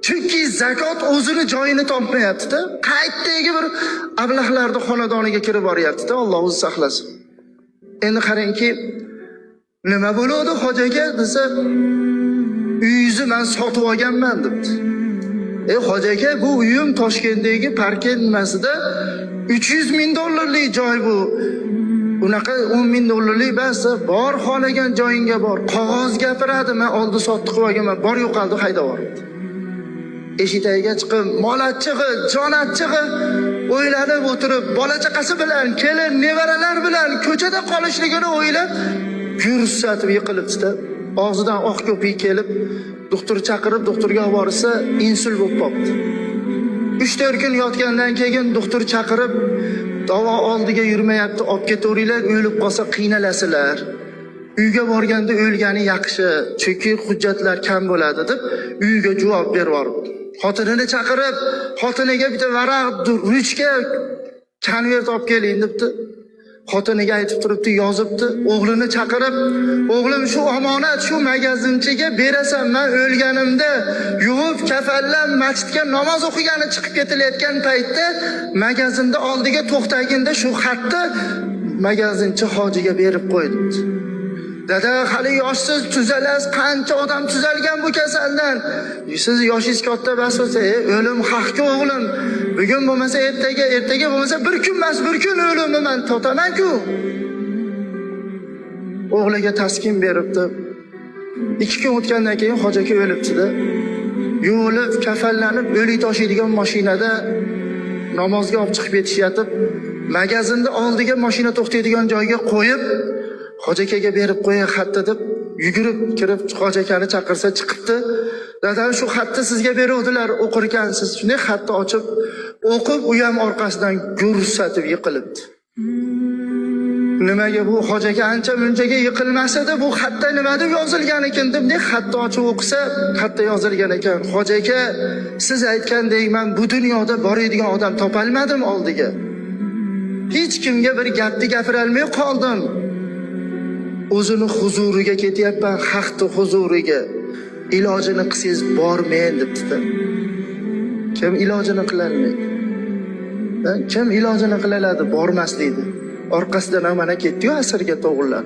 Chunki zakot o'zini joyini topmayapti-da. Qaytdagi bir ablahlarning xonadoniga kirib boryapti-da, Alloh o'zi saqlasin. Endi qarangki, nima bo'ladi hojaga desa, uyingizni men sotib olganman debdi. Hoja aka, bu uyim Toshkentdagi parkent nimasida $300,000 joy bu. Unaqa $10,000 emas, bor xohlagan joyingga bor. Qog'oz gapiradi, men oldi sotdi qilib olganman, bor yo'qoldi haydab yuboribdi. Eshik tagiga chiqib, mol achchig'i, jon achchig'i o'ylanib o'tirib, bola chaqasi bilan, kelin, nevaralar bilan ko'chada qolishligini o'ylab, gursatib yiqilibdi-da. Og'zidan oq ko'pik kelib, doktor chaqirib, doktorga olib borsa, insult bo'lib qoldi. 3-4 kun yotgandan keyin doktor chaqirib, davo oldiga yurmayapti, olib ketaveringlar, o'lib qolsa qiynalasizlar. Uyga borganda o'lgani yaxshi, chunki hujjatlar kam bo'ladi deb uyga javob berib yuboribdi. Xotinini chaqirib, xotiniga bitta varaq, ruchka, konvert olib keling debdi. Xotiniga aytib turibdi, yozibdi. O'g'lini chaqirib, o'g'lim shu omonat shu magazinchiga berasan, men o'lganimda yuvib, kafallab, masjidga namoz o'qigani chiqib ketilayotgan paytda magazinda oldiga to'xtaginda shu xatni magazinchi hojiga berib qo'ydi. Dada, hali yoshsiz, tuzalasiz, qancha odam tuzalgan bu kasaldan. Siz yoshingiz katta bas bo'lsa, o'lim haqqa o'g'lim. Bugun bo'lmasa ertaga bo'lmasa bir kun emas, bir kun o'limni men totaman-ku. O'g'liga taskin beribdi. 2 kun o'tgandan keyin hoji aka o'libdi-da. Yo'lib, kafallanib, o'lik tashiydigan mashinada namozga olib chiqib ketishyapti. Magazinda oldiga mashina to'xtaydigan joyga qo'yib, hoji akaga berib qo'ying xatni deb yugurib kirib hoji akani chaqirsa chiqibdi. Dadam shu xatni sizga beruvdilar, o'qirkansiz. Shunday xatni ochib o'qib, u ham orqasidan gursatib yiqilibdi. Nimaga bu hoji aka ancha munchaga yiqilmasada bu xatda nima deb yozilgan ekan deb xatni ochib o'qisa, xatda yozilgan ekan. Hoji aka, siz aytgandek men bu dunyoda boradigan odam topolmadim oldiga. Hech kimga bir gapni gapira olmay qoldim. O'zini huzuriga ketyapman, haqni huzuriga. Ilojini qilsangiz bormen debdi-da. Kim ilojini qilolmaydi? Kim ilojini qiladi, bormaslikni. Orqasidan mana ketdi-yu asrga to'g'rilab.